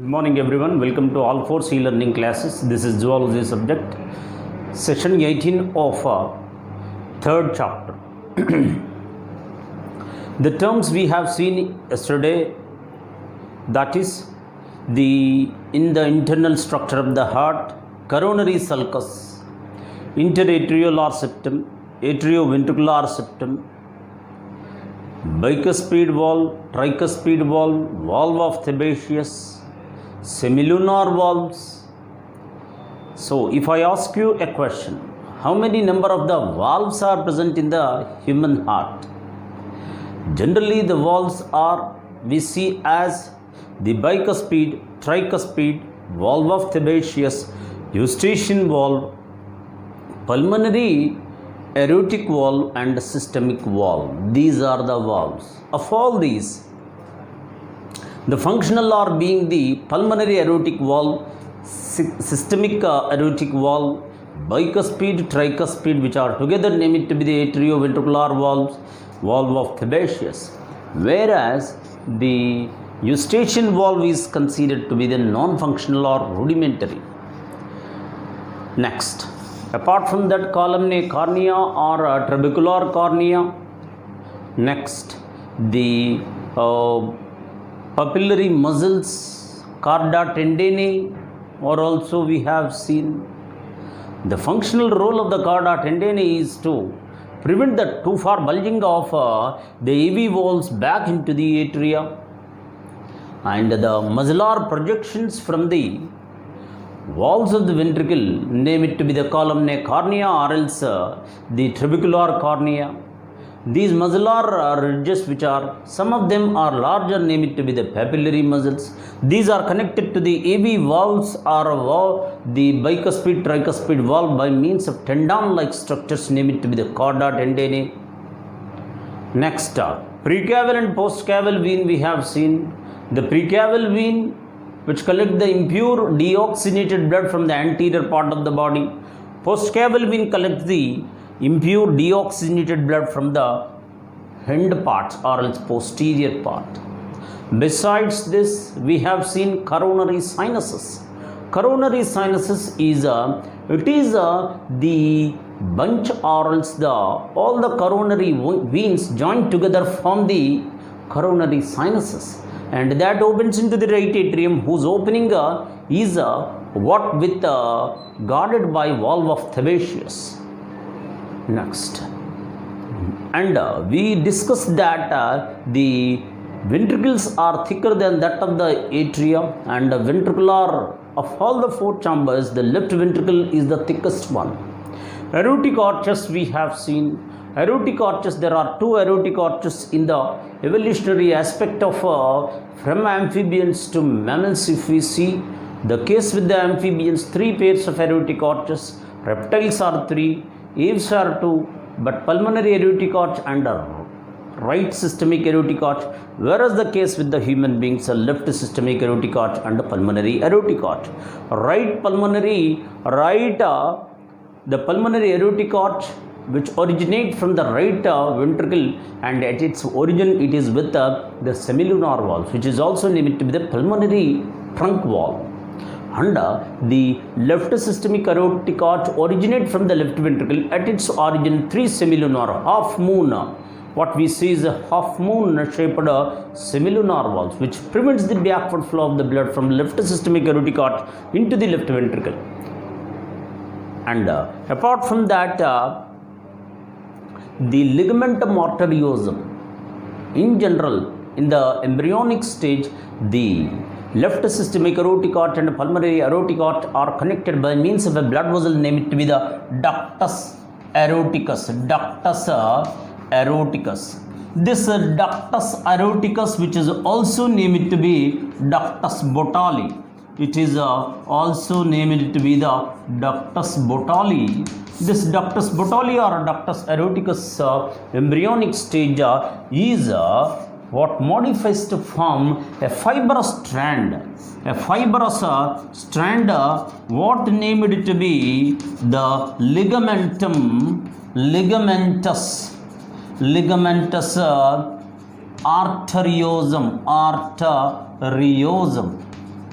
Good morning everyone, welcome to all 4 e-learning classes. This is Zoology subject, session 18 of 3rd chapter. The terms we have seen yesterday, that is in the internal structure of the heart, coronary sulcus, interatrial septum, atrioventricular septum, bicuspid valve, tricuspid valve, valve of Sebaceous, semilunar valves. So if I ask you a question, how many number of the valves are present in the human heart? Generally the valves are, we see as the bicuspid, tricuspid, valve of Sebaceous, eustachian valve, pulmonary aortic valve and systemic valve. These are the valves. Of all these, the functional are being the pulmonary aortic valve, systemic aortic valve, bicuspid, tricuspid, which are together named to be the atrioventricular valves, valve of Sebaceous, whereas the eustachian valve is considered to be the non-functional or rudimentary. Next, apart from that, columnar cornea or trabecular cornea. Next, the papillary muscles, chorda tendineae, or also we have seen. The functional role of the chorda tendineae is to prevent the too far bulging of the AV valves back into the atria, and the muscular projections from the walls of the ventricle, name it to be the columnar cornea or else the trabecular cornea. These muscular ridges, which are, some of them are larger, name it to be the papillary muscles. These are connected to the AV valves or the bicuspid, tricuspid valve by means of tendon-like structures, name it to be the chorda tendineae. Next, precaval and postcaval vein we have seen. The precaval vein, which collect the impure deoxygenated blood from the anterior part of the body. Postcaval vein collects the impure deoxygenated blood from the end parts or else posterior part. Besides this, we have seen coronary sinuses. Coronary sinuses is the bunch or else all the coronary veins joined together form the coronary sinuses, and that opens into the right atrium, whose opening is what with guarded by valve of Sebaceous. Next, and we discussed that the ventricles are thicker than that of the atria, and the ventricular, of all the 4 chambers, the left ventricle is the thickest one. Aortic arches we have seen. Aortic arches, there are 2 aortic arches in the evolutionary aspect of from amphibians to mammals. If we see the case with the amphibians, 3 pairs of aortic arches, reptiles are 3, aves are 2, but pulmonary aortic arch and right systemic aortic arch, whereas the case with the human beings, a left systemic aortic arch and pulmonary aortic arch. The pulmonary aortic arch, which originate from the right ventricle, and at its origin it is with the semilunar valve, which is also named to be the pulmonary trunk valve. And the left systemic aortic arch originate from the left ventricle, at its origin 3 semilunar, half moon. What we see is a half moon shaped semilunar valves, which prevents the backward flow of the blood from left systemic aortic arch into the left ventricle. And apart from that, the ligamentum arteriosum, in general, in the embryonic stage, the left systemic aortic arch and pulmonary aortic arch are connected by means of a blood vessel, named to be the ductus aorticus. Ductus aorticus. This ductus aorticus, which is also named to be ductus botalli. It is also named to be the ductus botalli. This ductus botalli or ductus aorticus embryonic stage is what modifies to form a fibrous strand. A fibrous strand, what named to be the ligamentous arteriosum.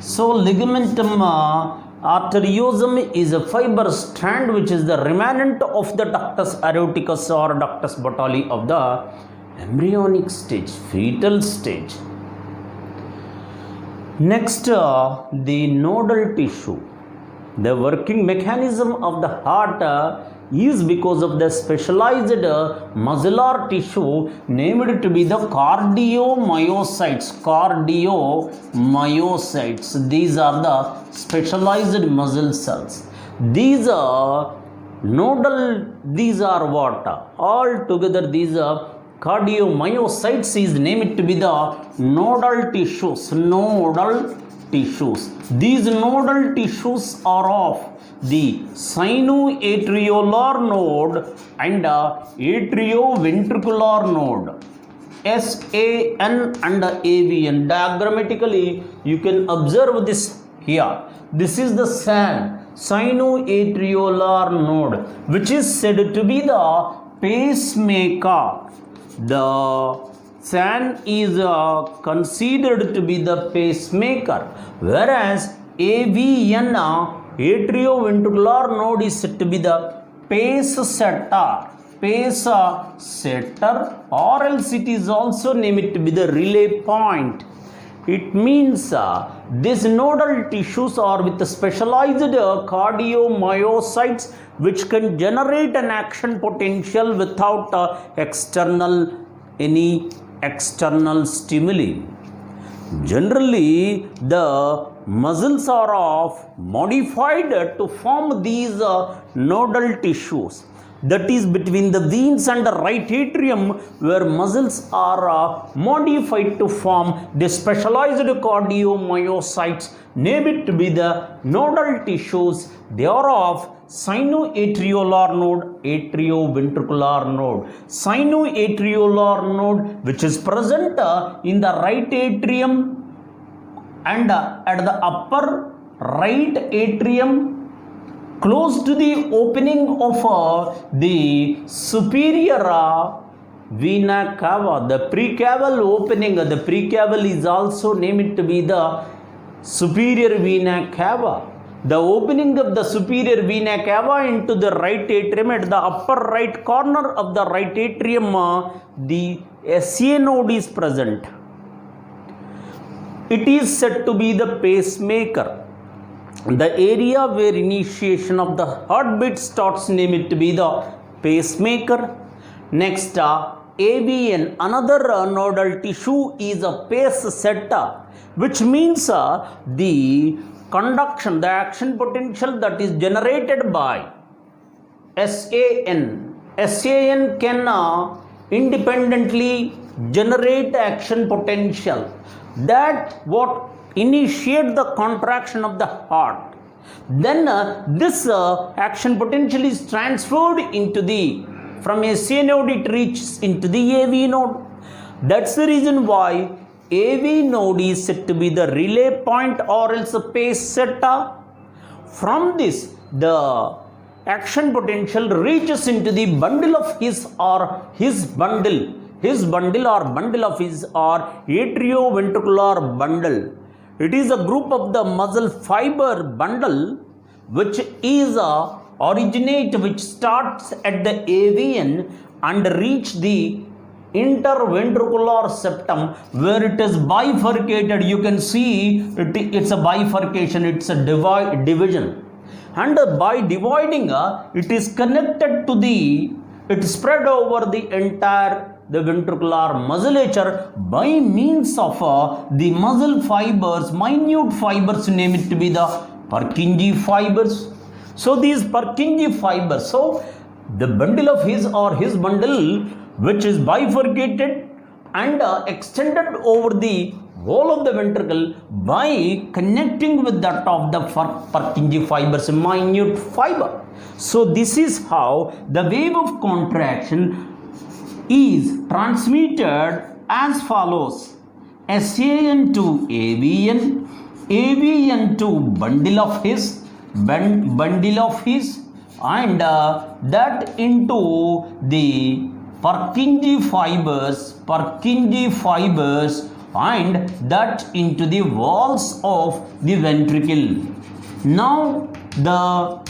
So ligamentum arteriosum is a fiber strand which is the remnant of the ductus aorticus or ductus botalli of the embryonic stage, fetal stage. Next, the nodal tissue. The working mechanism of the heart is because of the specialized muscular tissue named to be the cardiomyocytes. Cardiomyocytes. These are the specialized muscle cells. These are nodal. These are what? All together, these are cardiomyocytes is named to be the nodal tissues. Nodal tissues. These nodal tissues are of the sinoatriolar node and atrioventricular node. SAN and AVN. Diagrammatically, you can observe this here. This is the SAN, sinoatriolar node, which is said to be the pacemaker. The SAN is considered to be the pacemaker, whereas AVN, atrioventricular node, is said to be the pace setter. Pace setter, or else it is also named to be the relay point. It means these nodal tissues are with specialized cardiomyocytes which can generate an action potential without any external stimuli. Generally, the muscles are modified to form these nodal tissues. That is between the veins and the right atrium, where muscles are modified to form the specialized cardiomyocytes named to be the nodal tissues. They are of sinoatriolar node, atrioventricular node. Sinoatriolar node, which is present in the right atrium and at the upper right atrium, close to the opening of the superior vena cava. The precaval opening, the precaval is also named to be the superior vena cava. The opening of the superior vena cava into the right atrium, at the upper right corner of the right atrium, the SA node is present. It is said to be the pacemaker. The area where initiation of the heartbeat starts, name it to be the pacemaker. Next, AVN, another nodal tissue, is a pace setter, which means the conduction, the action potential that is generated by SAN. SAN can independently generate action potential that what initiate the contraction of the heart. Then this action potential is transferred into the, from SA node it reaches into the AV node. That's the reason why AV node is said to be the relay point or else a pace setter. From this, the action potential reaches into the bundle of his bundle or bundle of his or atrioventricular bundle. It is a group of the muscle fiber bundle which is which starts at the AVN and reach the interventricular septum, where it is bifurcated. You can see it's a bifurcation, it's a division, and by dividing it is connected to it spread over the entire ventricular musculature by means of the muscle fibers, minute fibers, name it to be the Purkinje fibers. So these Purkinje fibers, so the bundle of his bundle, which is bifurcated and extended over the whole of the ventricle by connecting with that of the Purkinje fibers, minute fiber. So this is how the wave of contraction is transmitted as follows: SAN to AVN, AVN to bundle of his, and that into the Purkinje fibers and that into the walls of the ventricle. Now the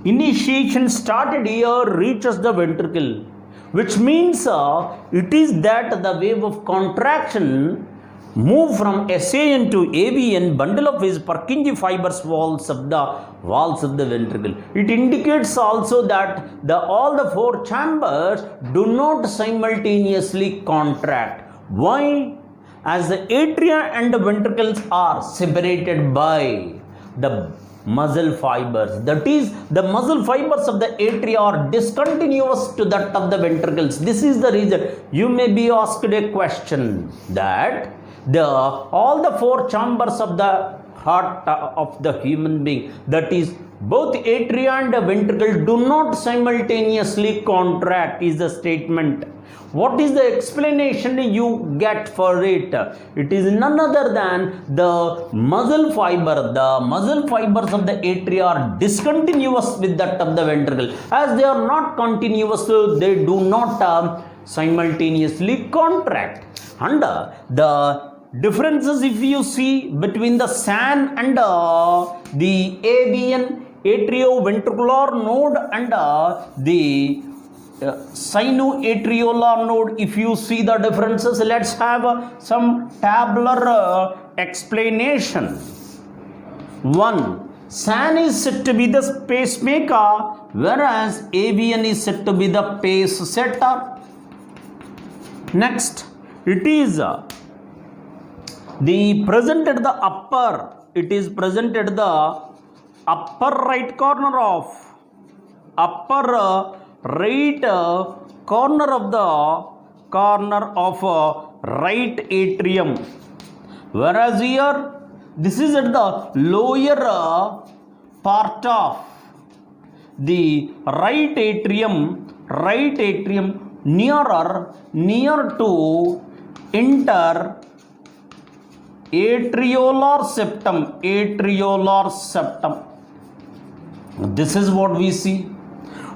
initiation started here, reaches the ventricle, which means it is that the wave of contraction move from SAN to AVN, bundle of his Purkinje fibers walls of the ventricle. It indicates also that all the four chambers do not simultaneously contract. Why? As the atria and the ventricles are separated by the muscle fibers. That is, the muscle fibers of the atria are discontinuous to that of the ventricles. This is the reason you may be asked a question that all the four chambers of the heart of the human being, that is both atria and ventricle, do not simultaneously contract, is the statement. What is the explanation you get for it? It is none other than the muscle fiber. The muscle fibers of the atria are discontinuous with that of the ventricle. As they are not continuous, they do not simultaneously contract. And the differences, if you see, between the SAN and the AVN, atrioventricular node, and the sinoatriolar node, if you see the differences, let's have some tabular explanation. 1. SAN is said to be the pacemaker, whereas AVN is said to be the pace setter. Next, it is present at the upper, it is present at the upper right corner of right corner of right atrium, whereas here this is at the lower part of the right atrium near to atriolar septum. This is what we see.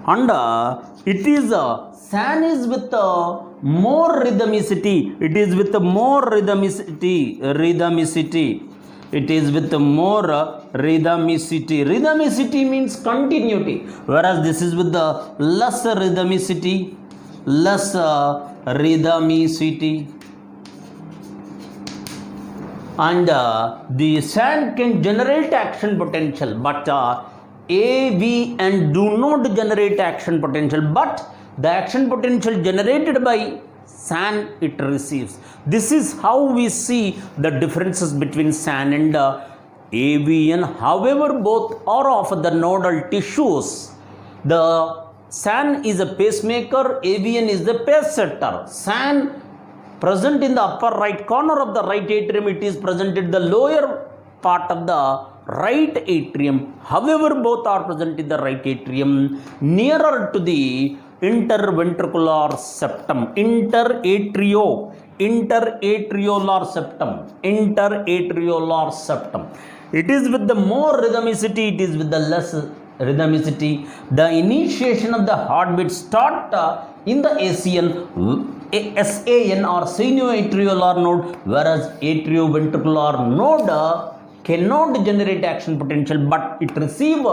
And it is SAN is with more rhythmicity. It is with more rhythmicity. It is with more rhythmicity. Rhythmicity means continuity, whereas this is with the less rhythmicity. And the SAN can generate action potential, but AVN do not generate action potential, but the action potential generated by SAN it receives. This is how we see the differences between SAN and AVN. However, both are of the nodal tissues. The SAN is a pacemaker, AVN is the pace setter. SAN present in the upper right corner of the right atrium, it is present in the lower part of the right atrium. However, both are present in the right atrium nearer to the interventricular septum, interatriolar septum. It is with the more rhythmicity, it is with the less rhythmicity. The initiation of the heartbeat start in the SAN or sinoatriolar node, whereas atrioventricular node cannot generate action potential, but it receive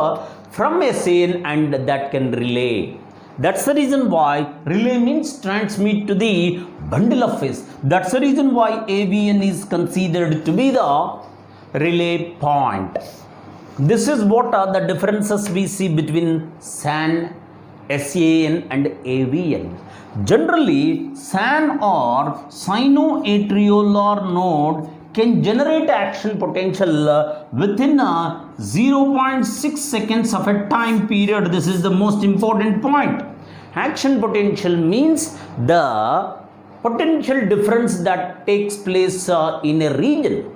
from SAN and that can relay. That's the reason why relay means transmit to the bundle of phase. That's the reason why AVN is considered to be the relay point. This is what are the differences we see between SAN, and AVN. Generally, SAN or sinoatriolar node can generate action potential within 0.6 seconds of a time period. This is the most important point. Action potential means the potential difference that takes place in a region,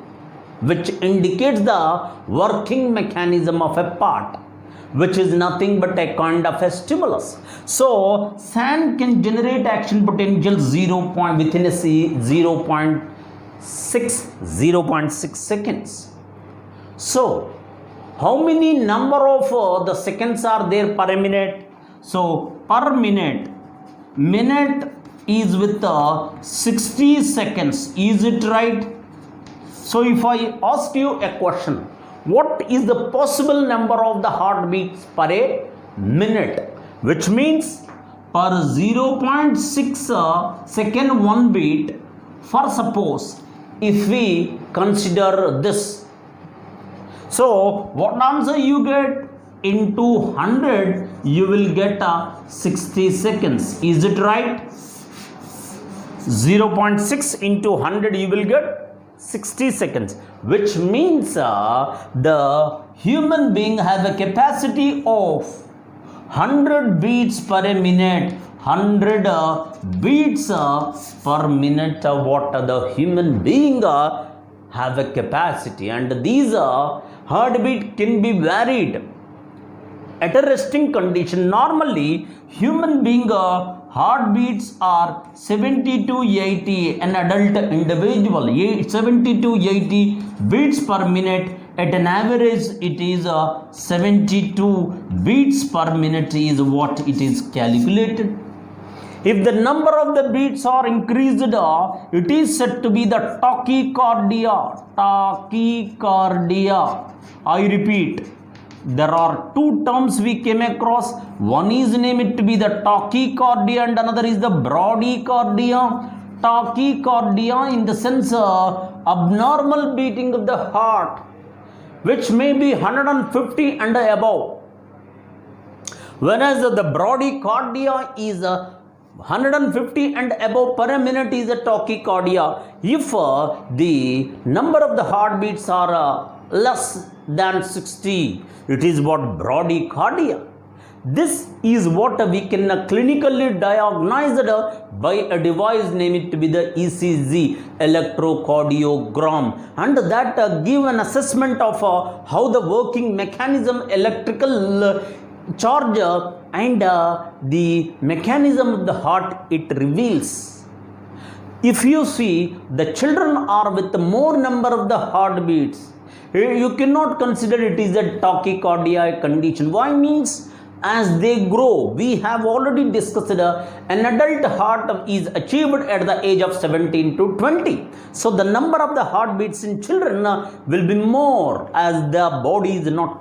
which indicates the working mechanism of a part, which is nothing but a kind of a stimulus. So SAN can generate action potential within a 0.6 seconds. So how many number of the seconds are there per minute? So per minute is with 60 seconds. Is it right? So if I ask you a question, what is the possible number of the heartbeats per a minute? Which means per 0.6 second one beat. For suppose if we consider this, so what answer you get? Into 100 you will get 60 seconds. Is it right? 0.6 into 100 you will get 60 seconds, which means the human being has a capacity of 100 beats per a minute. 100 beats per minute what the human being have a capacity, and these heartbeat can be varied at a resting condition. Normally human being heartbeats are 70 to 80, an adult individual 70 to 80 beats per minute. At an average it is 72 beats per minute is what it is calculated. If the number of the beats are increased, it is said to be the tachycardia. Tachycardia. I repeat, there are two terms we came across. One is named to be the tachycardia and another is the bradycardia. Tachycardia in the sense abnormal beating of the heart, which may be 150 and above, whereas the bradycardia is 150 and above per minute is a tachycardia. If the number of the heartbeats are less than 60, it is what bradycardia. This is what we can clinically diagnose by a device named to be the ECG, electrocardiogram, and that give an assessment of how the working mechanism, electrical charge and the mechanism of the heart it reveals. If you see the children are with more number of the heartbeats, you cannot consider it is a tachycardia condition. Why? Means as they grow, we have already discussed an adult heart is achieved at the age of 17 to 20. So the number of the heartbeats in children will be more as the body is not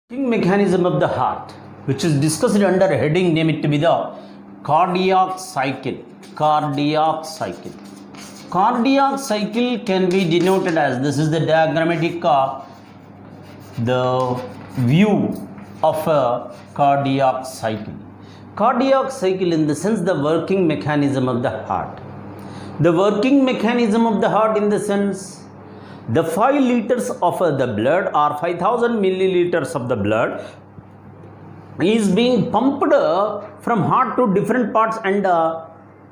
Working mechanism of the heart, which is discussed under heading name it to be the cardiac cycle. Cardiac cycle. Cardiac cycle can be denoted as, this is the diagrammatic the view of a cardiac cycle. Cardiac cycle in the sense the working mechanism of the heart. The working mechanism of the heart in the sense the 5 liters of the blood or 5000 milliliters of the blood is being pumped from heart to different parts and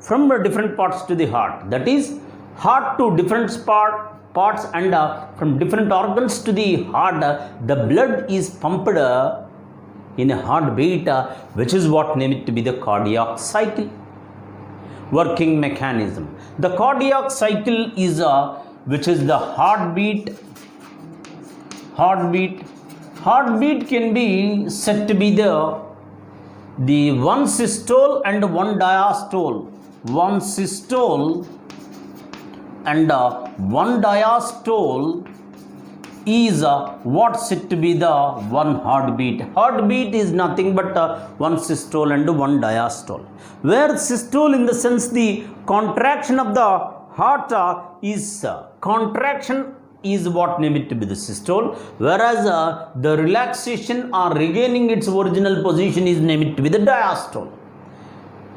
from different parts to the heart. That is, heart to different parts and from different organs to the heart, the blood is pumped in a heartbeat, which is what name it to be the cardiac cycle. Working mechanism. The cardiac cycle is which is the heartbeat. Heartbeat can be said to be the one systole and one diastole. One systole and one diastole is what's said to be the one heartbeat. Heartbeat is nothing but one systole and one diastole. Where systole in the sense the contraction of the heart is contraction is what name it to be the systole, whereas the relaxation or regaining its original position is named it to be the diastole.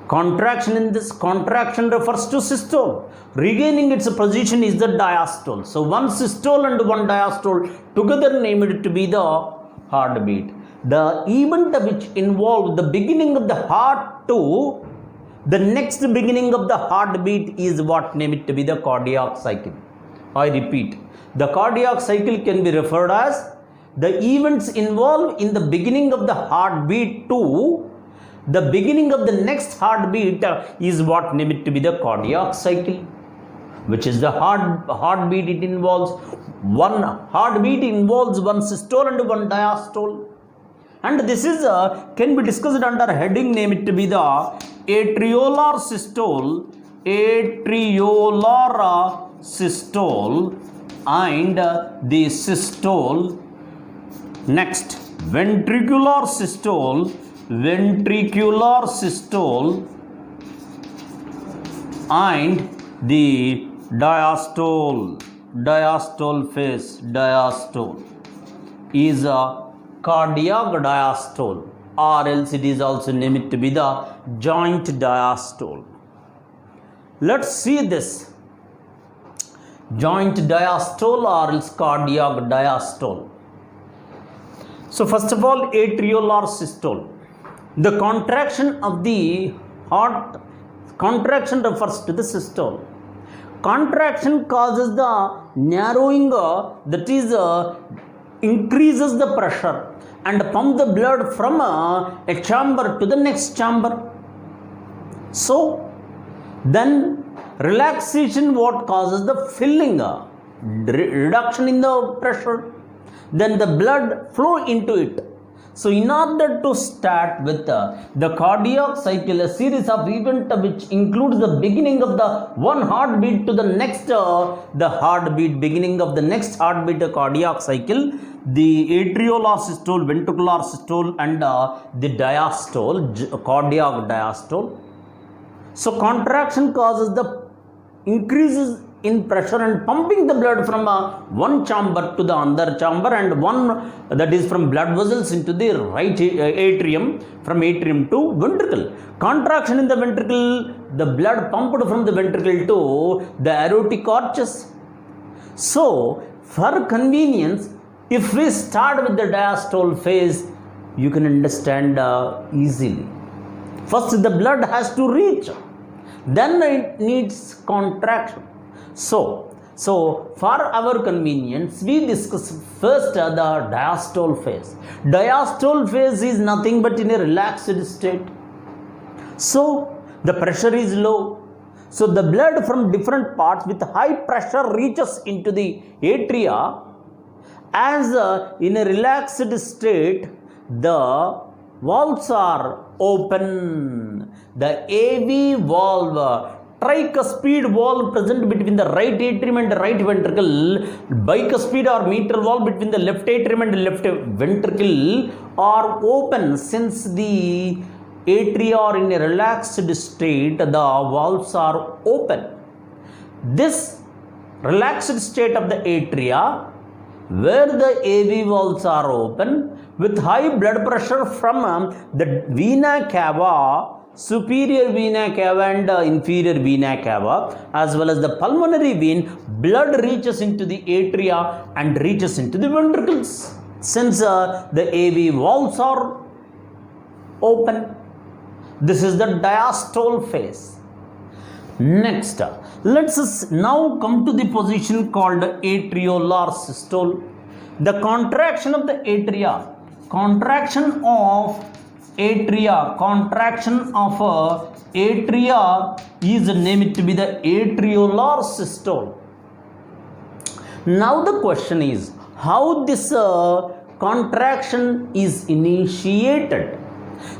Contraction in this contraction refers to systole, regaining its position is the diastole. So one systole and one diastole together named to be the heartbeat. The event which involved the beginning of the heart to the next beginning of the heartbeat is what name it to be the cardiac cycle. I repeat, the cardiac cycle can be referred as the events involved in the beginning of the heartbeat to the beginning of the next heartbeat is what name it to be the cardiac cycle, which is the heartbeat. It involves one heartbeat involves one systole and one diastole. And this is can be discussed under heading name it to be the atriolar systole, and the systole. Next, ventricular systole and the diastole phase. Diastole is a cardiac diastole, or else it is also named to be the joint diastole. Let's see this joint diastole or else cardiac diastole. So first of all, atriolar systole. The contraction of the heart, contraction refers to the systole. Contraction causes the narrowing, that is increases the pressure and pump the blood from a chamber to the next chamber. So then relaxation what causes the filling, reduction in the pressure, then the blood flow into it. So in order to start with the cardiac cycle, a series of events which includes the beginning of the one heartbeat to the next, the heartbeat, beginning of the next heartbeat, the cardiac cycle, the atriolar systole, ventricular systole and the diastole, cardiac diastole. So contraction causes the increases in pressure and pumping the blood from one chamber to the other chamber, and one that is from blood vessels into the right atrium, from atrium to ventricle. Contraction in the ventricle, the blood pumped from the ventricle to the aortic arches. So for convenience, if we start with the diastole phase, you can understand easily. First the blood has to reach, then it needs contraction. So for our convenience, we discuss first the diastole phase. Diastole phase is nothing but in a relaxed state. So the pressure is low. So the blood from different parts with high pressure reaches into the atria. As in a relaxed state, the valves are open. The AV valve tricuspid wall present between the right atrium and the right ventricle, bicuspid or mitral wall between the left atrium and the left ventricle are open. Since the atria are in a relaxed state, the valves are open. This relaxed state of the atria, where the AV valves are open, with high blood pressure from the vena cava, superior vena cava and inferior vena cava, as well as the pulmonary vein, blood reaches into the atria and reaches into the ventricles. Since the AV valves are open, this is the diastole phase. Next, let's now come to the position called atriolar systole. The contraction of the atria, contraction of atria is named to be the atriolar systole. Now the question is, how this contraction is initiated?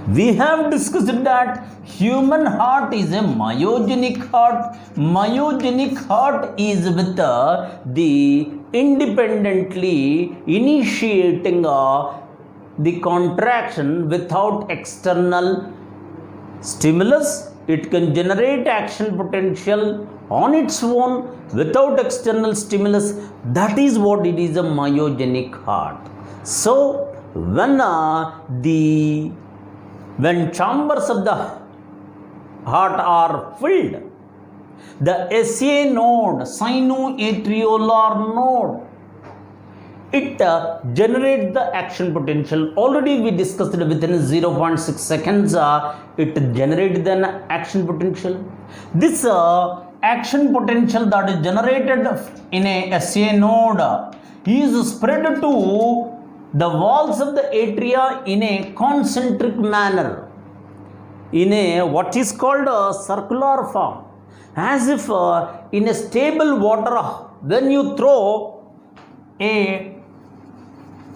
We have discussed that human heart is a myogenic heart. Myogenic heart is with the independently initiating the contraction without external stimulus. It can generate action potential on its own without external stimulus. That is what it is, a myogenic heart. So when chambers of the heart are filled, the SA node, sinoatriolar node, it generates the action potential. Already we discussed it, within 0.6 seconds it generates the action potential. This action potential that is generated in a SA node is spread to the walls of the atria in a concentric manner, in a what is called a circular form, as if in a stable water. When you throw a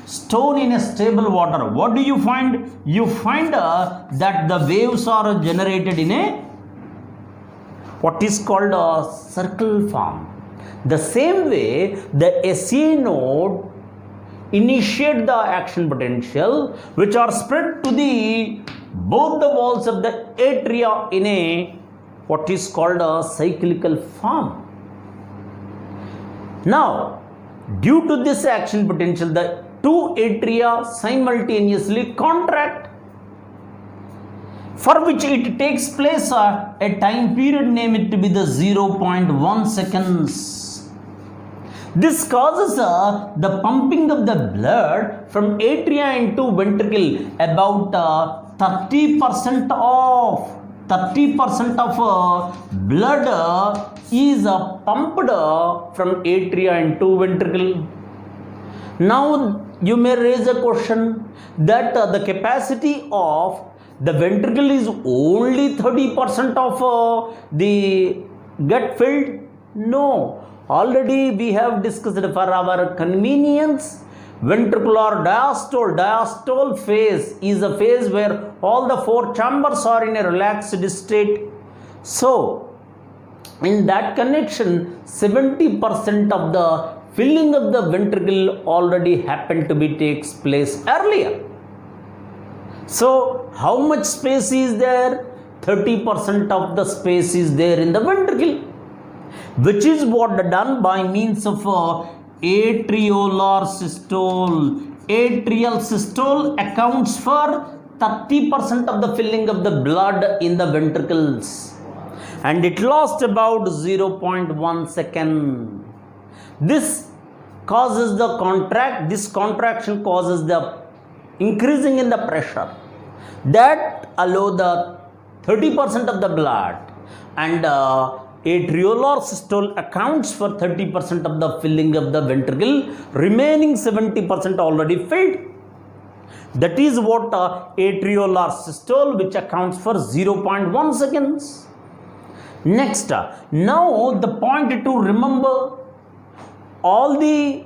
stone in a stable water, what do you find? You find that the waves are generated in a what is called a circle form. The same way, the SA node initiate the action potential, which are spread to the both the walls of the atria in a what is called a cyclical form. Now, due to this action potential, the two atria simultaneously contract, for which it takes place a time period named to be the 0.1 seconds. This causes the pumping of the blood from atria into ventricle. About 30% of blood is pumped from atria into ventricle. Now you may raise a question that the capacity of the ventricle is only 30% of the get filled. No. Already we have discussed, for our convenience, ventricular diastole phase is a phase where all the four chambers are in a relaxed state. So in that connection, 70% of the filling of the ventricle already happened to be takes place earlier. So how much space is there? 30% of the space is there in the ventricle, which is what done by means of atriolar systole. Atrial systole accounts for 30% of the filling of the blood in the ventricles, and it lost about 0.1 second. This causes the this contraction causes the increasing in the pressure that allow the 30% of the blood, and atriolar systole accounts for 30% of the filling of the ventricle, remaining 70% already filled. That is what atriolar systole, which accounts for 0.1 seconds. Next, now the point to remember, all the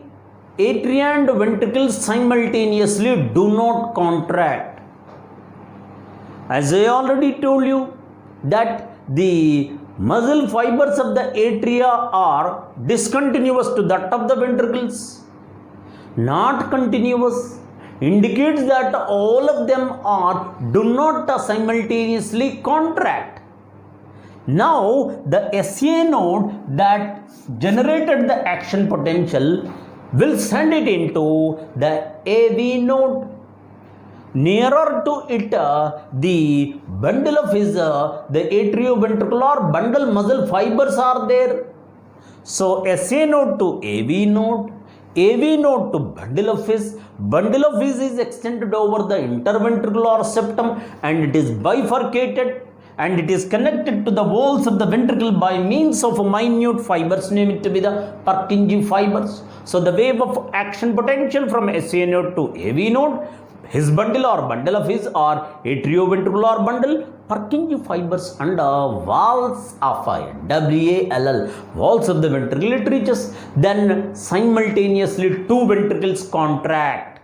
atria and ventricles simultaneously do not contract. As I already told you that the muscle fibers of the atria are discontinuous to that of the ventricles, not continuous, indicates that all of them do not simultaneously contract. Now the SA node that generated the action potential will send it into the AV node. Nearer to it, the bundle of his the atrioventricular bundle muscle fibers are there. So SA node to AV node, AV node to bundle of his. Bundle of his is extended over the interventricular septum and it is bifurcated and it is connected to the walls of the ventricle by means of minute fibers, name it to be the Purkinje fibers. So the wave of action potential from SA node to AV node, his bundle or bundle of his or atrioventricular bundle, Purkinje fibers and walls of WALL, walls of the ventricle, it reaches. Then simultaneously two ventricles contract.